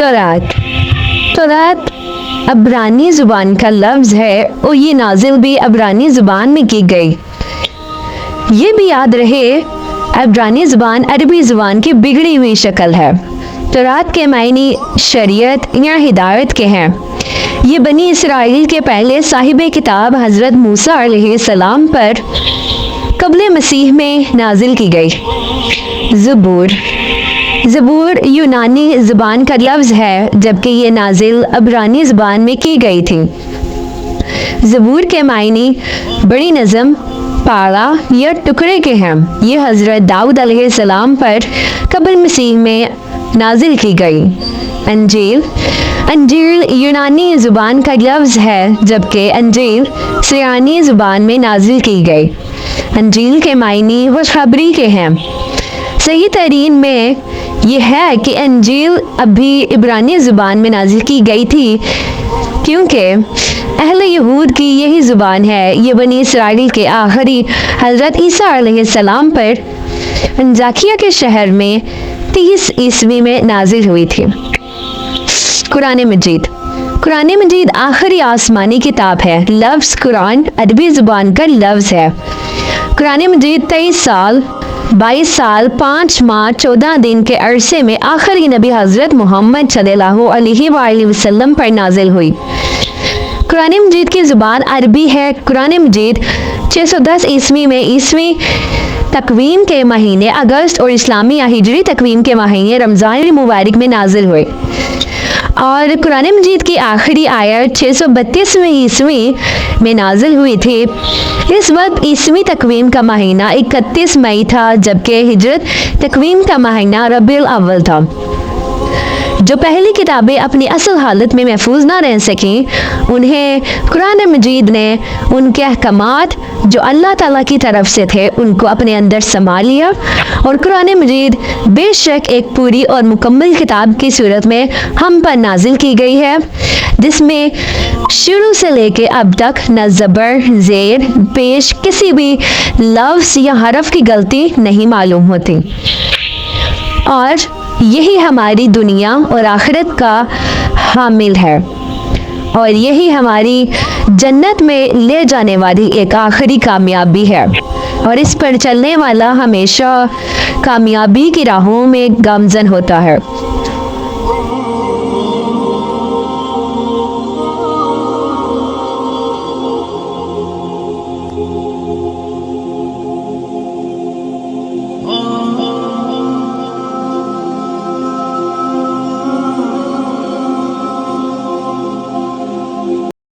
तौरात अबरानी ज़ुबान का लफ्ज़ है और ये नाजिल भी अबरानी ज़ुबान में की गई। ये भी याद रहे अबरानी ज़ुबान अरबी ज़ुबान की बिगड़ी हुई शक्ल है। तौरात के मायने शरीयत या हिदायत के हैं। ये बनी इसराइल के पहले साहिब किताब हज़रत मूसा अलैहिस्सलाम पर क़ब्ल मसीह में नाजिल की गई। ज़बूर यूनानी ज़ुबान का लफ्ज़ है, जबकि ये नाजिल अबरानी ज़ुबान में की गई थी। ज़बूर के मायने बड़ी नज़म, पारा या टुकड़े के हैं। ये हज़रत दाऊद अलैहिस्सलाम पर क़ब्ल मसीह में नाजिल की गई। अंजील यूनानी ज़ुबान का लफ्ज़ है, जबकि अंजील सिरियानी ज़ुबान में नाजिल की गई। अंजील के मायने खुशखबरी के हैं। सही तरीन में यह है कि अंजील अभी इब्रानी ज़ुबान में नाजिल की गई थी, क्योंकि अहले यहूद की यही ज़ुबान है। ये बनी इसराइल के आखिरी हज़रत ईसा अलैहिस्सलाम पर अंजाकिया के शहर में 30 ईस्वी में नाजिल हुई थी। कुरान मजीद आखिरी आसमानी किताब है। लफ्ज़ कुरान अरबी ज़ुबान का लफ्ज़ है। कुरान मजीद 23 साल 22 साल 5 माह 14 दिन के अरसे में आखिरी नबी हज़रत मोहम्मद सल्लल्लाहु अलैहि वसल्लम पर नाजिल हुई। कुरान मजीद की ज़ुबान अरबी है। कुरान मजीद 610 ईस्वी में ईस्वी तकवीम के महीने अगस्त और इस्लामी या हिजरी तकवीम के महीने रमज़ान मुबारक में नाजिल हुए और कुरान मजीद की आखिरी आयत 632 ईस्वी में नाजिल हुई थी। इस वक्त ईस्वी तकवीम का महीना 31 मई था, जबकि हिजरत तकवीम का महीना रबीउल अव्वल था। जो पहली किताबें अपनी असल हालत में महफूज ना रह सकें, उन्हें कुरान मजीद ने उनके अहकामात जो अल्लाह ताला की तरफ से थे उनको अपने अंदर समा लिया और कुरान मजीद बेशक एक पूरी और मुकम्मल किताब की सूरत में हम पर नाजिल की गई है, जिसमें शुरू से लेके अब तक न ज़बर ज़ेर पेश किसी भी लफ्ज़ या हरफ की गलती नहीं मालूम होती और यही हमारी दुनिया और आखिरत का हामिल है और यही हमारी जन्नत में ले जाने वाली एक आखिरी कामयाबी है और इस पर चलने वाला हमेशा कामयाबी की राहों में गामज़न होता है।